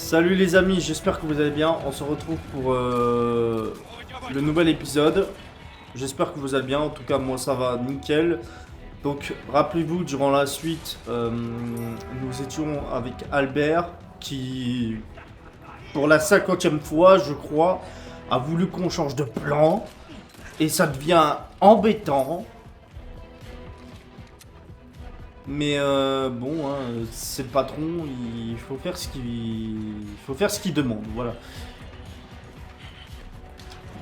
Salut les amis, j'espère que vous allez bien. On se retrouve pour le nouvel épisode. J'espère que vous allez bien. En tout cas, moi ça va nickel. Donc, rappelez-vous, durant la suite, nous étions avec Albert qui, pour la 50e fois, je crois, a voulu qu'on change de plan. Et ça devient embêtant. Mais bon, hein, c'est le patron, il faut faire ce qu'il demande, voilà.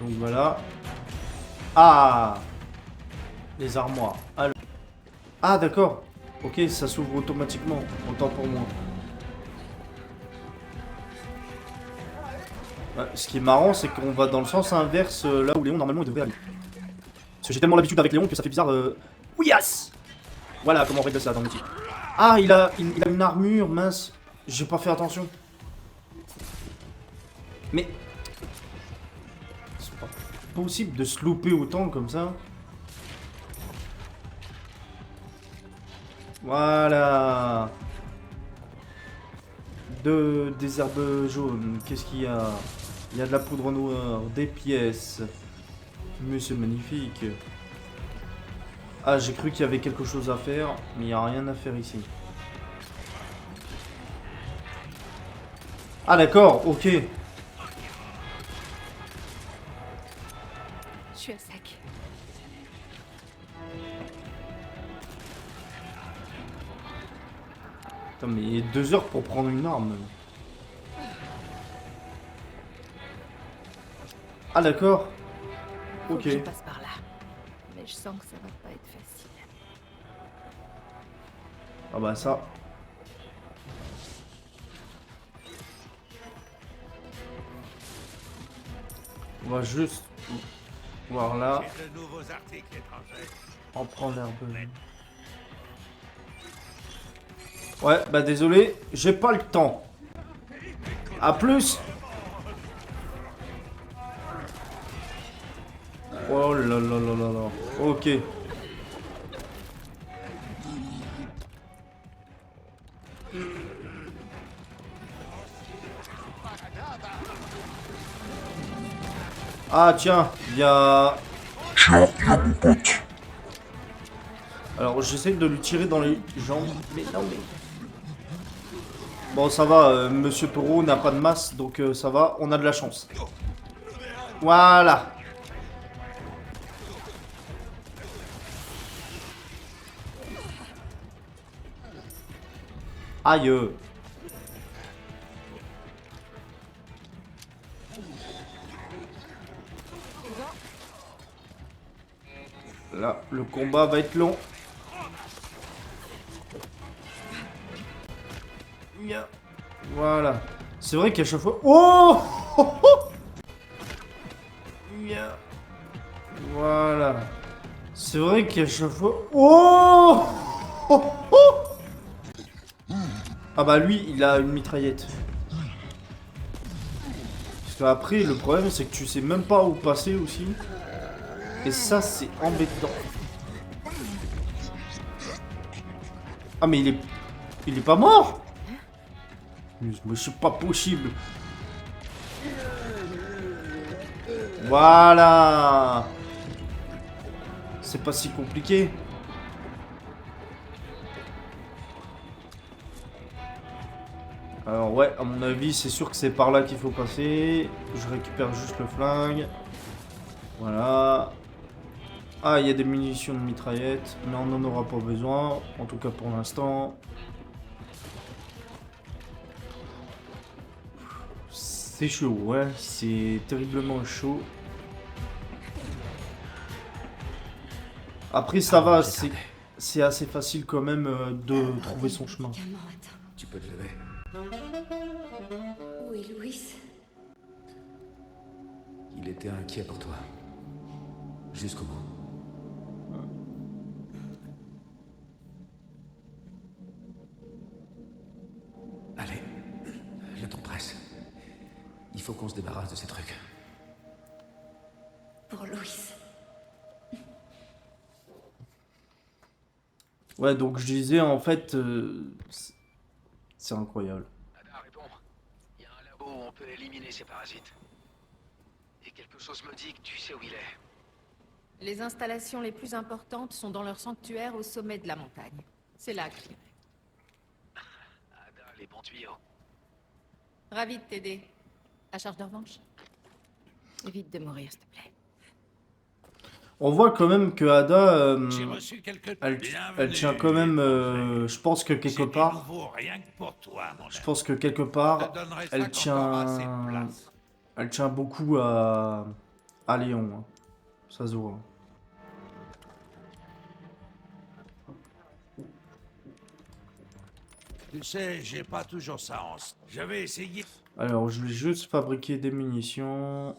Donc voilà. Ah, les armoires. Ah d'accord. Ok, ça s'ouvre automatiquement. Autant pour moi. Ouais, ce qui est marrant, c'est qu'on va dans le sens inverse là où Léon normalement il devrait aller. Parce que j'ai tellement l'habitude avec Léon que ça fait bizarre. Oui, yes. Voilà comment on règle ça dans le métier. Ah, il a une armure, mince. J'ai pas fait attention. Mais c'est pas possible de se louper autant comme ça. Voilà. Des herbes jaunes. Qu'est-ce qu'il y a? Il y a de la poudre noire, des pièces. Mais c'est magnifique. Ah, j'ai cru qu'il y avait quelque chose à faire, mais il n'y a rien à faire ici. Ah d'accord, ok. Je suis à sec. Putain, mais 2 heures pour prendre une arme. Ah d'accord. Faut Ok. que je passe par là. Mais je sens que ça va pas être facile. Ah bah ça. On va juste voir là. J'ai de nouveaux articles étrangers. En prendre un peu. Ouais, bah désolé, j'ai pas le temps. A plus. Oh là là là là là. Ok. Ah tiens, il y a... Tiens, il y a mon pote. Alors j'essaie de lui tirer dans les jambes. Mais non mais... Bon ça va, Monsieur Taureau n'a pas de masse, donc ça va, on a de la chance. Voilà. Aïe. Là, le combat va être long. Voilà. C'est vrai qu'à chaque fois... Oh. Voilà. C'est vrai qu'à chaque fois... Oh. Ah bah lui, il a une mitraillette. Parce qu'après, le problème, c'est que tu sais même pas où passer aussi. Et ça, c'est embêtant. Ah mais il est pas mort. Mais c'est pas possible. Voilà. C'est pas si compliqué. Alors ouais, à mon avis, c'est sûr que c'est par là qu'il faut passer. Je récupère juste le flingue. Voilà. Ah, il y a des munitions de mitraillette, mais on n'en aura pas besoin, en tout cas pour l'instant. C'est chaud, ouais, c'est terriblement chaud. Après, ça va, c'est assez facile quand même de trouver son chemin. Tu peux te lever. Où est Louis? Il était inquiet pour toi. Jusqu'au bout. Allez, le temps presse. Il faut qu'on se débarrasse de ces trucs. Pour Louis. Ouais, donc je disais, en fait, c'est incroyable. Ada, réponds. Il y a un peut éliminer ces parasites. Et quelque chose me dit que tu sais où il est. Les installations les plus importantes sont dans leur sanctuaire au sommet de la montagne. C'est là que j'irai. Ada, les bons tuyaux. Ravi de t'aider. À charge de revanche. Évite de mourir, s'il te plaît. On voit quand même que Ada, J'ai reçu quelques... elle Bienvenue, tient quand même, étranger. je pense que C'est quelque du part, nouveau, rien que pour toi, mon je ami. pense que quelque Je part, te donnerai elle ça quand t'auras assez de tient, place. elle tient beaucoup à Léon, hein. Ça se voit. Tu sais, j'ai pas toujours ça en... J'avais essayé... Alors, je vais juste fabriquer des munitions.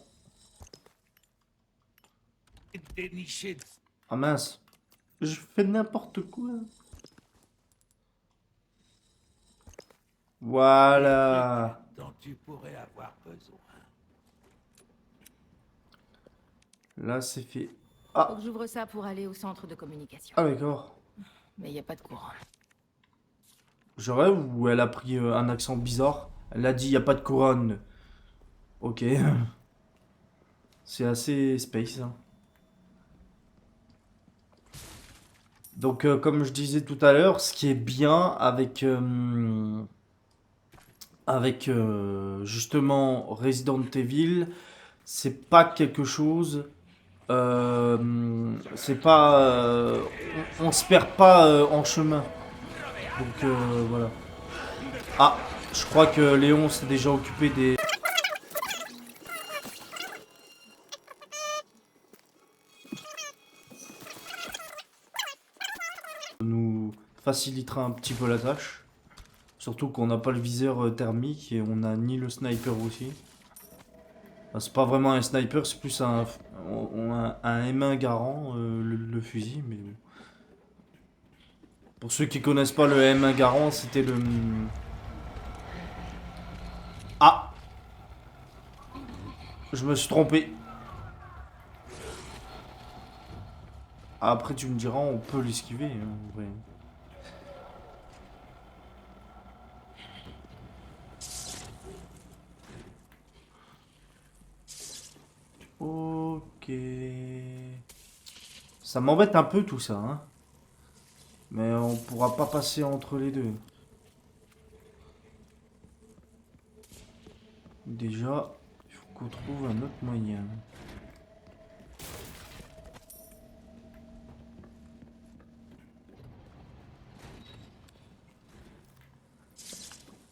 de dénicher... Ah mince, je fais n'importe quoi. Voilà. dont tu pourrais avoir besoin. Là, c'est fait. Faut Ah, que j'ouvre ça pour aller au centre de communication. ah d'accord. Mais il n'y a pas de courant. Je rêve ou elle a pris un accent bizarre. Elle a dit, y a pas de couronne. Ok. C'est assez space, hein. Donc, comme je disais tout à l'heure, ce qui est bien avec justement Resident Evil, c'est pas quelque chose. C'est pas. On se perd pas en chemin. Donc, voilà. Ah, je crois que Léon s'est déjà occupé des. Nous facilitera un petit peu la tâche. Surtout qu'on n'a pas le viseur thermique et on n'a ni le sniper aussi. Enfin, c'est pas vraiment un sniper, c'est plus un M1 Garand, le fusil. Mais bon. Pour ceux qui connaissent pas le M1 Garand, c'était le... Ah! Je me suis trompé. Après tu me diras, on peut l'esquiver, hein, en vrai. Ok. Ça m'embête un peu tout ça, hein. Mais on pourra pas passer entre les deux. Déjà, il faut qu'on trouve un autre moyen.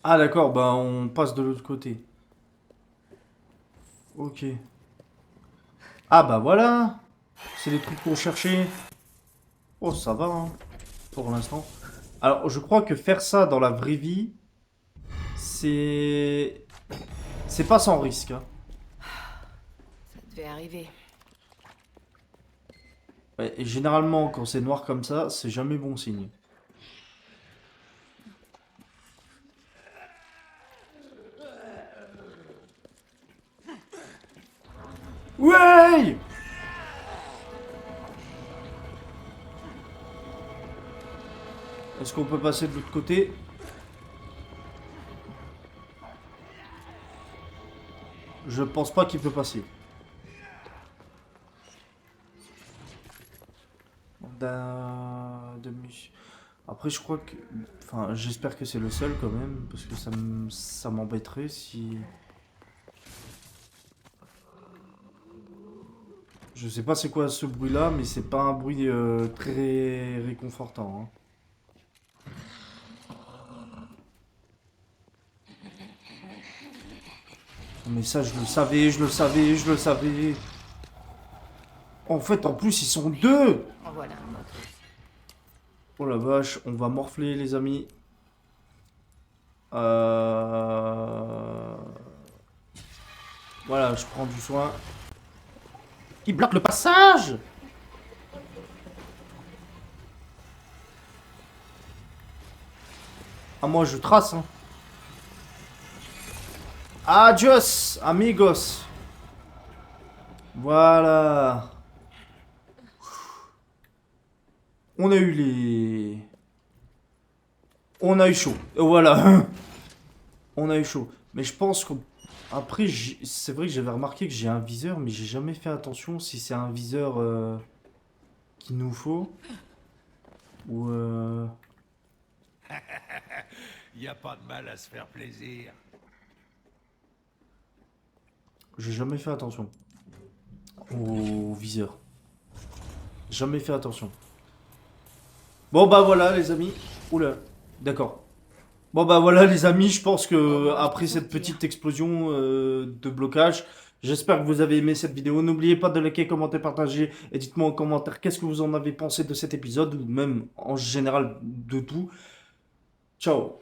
Ah d'accord, bah on passe de l'autre côté. Ok. Ah bah voilà. C'est les trucs qu'on cherchait. Oh ça va, hein, pour l'instant. Alors je crois que faire ça dans la vraie vie, c'est pas sans risque, hein. Ça devait arriver. Ouais, et généralement quand c'est noir comme ça, c'est jamais bon signe. Ouais! Est-ce qu'on peut passer de l'autre côté? Je pense pas qu'il peut passer. Après, je crois que... Enfin, j'espère que c'est le seul quand même, parce que ça m'embêterait si... Je sais pas c'est quoi ce bruit-là, mais c'est pas un bruit très réconfortant, hein. Mais ça, je le savais, je le savais, je le savais. En fait, en plus, ils sont deux. En voilà un autre. Oh la vache, on va morfler, les amis. Voilà, je prends du soin. Il bloque le passage. Ah, moi, je trace, hein. Adios, amigos. Voilà. On a eu les... On a eu chaud. Voilà. On a eu chaud. Mais je pense qu'on... Après, c'est vrai que j'avais remarqué que j'ai un viseur, mais j'ai jamais fait attention si c'est un viseur qu'il nous faut. Ou Y a pas de mal à se faire plaisir. j'ai jamais fait attention au viseur. Jamais fait attention. Bon bah voilà les amis. Oula, d'accord. Bon bah voilà les amis, je pense que après cette petite explosion de blocage, j'espère que vous avez aimé cette vidéo. N'oubliez pas de liker, commenter, partager et dites-moi en commentaire qu'est-ce que vous en avez pensé de cet épisode ou même en général de tout. Ciao.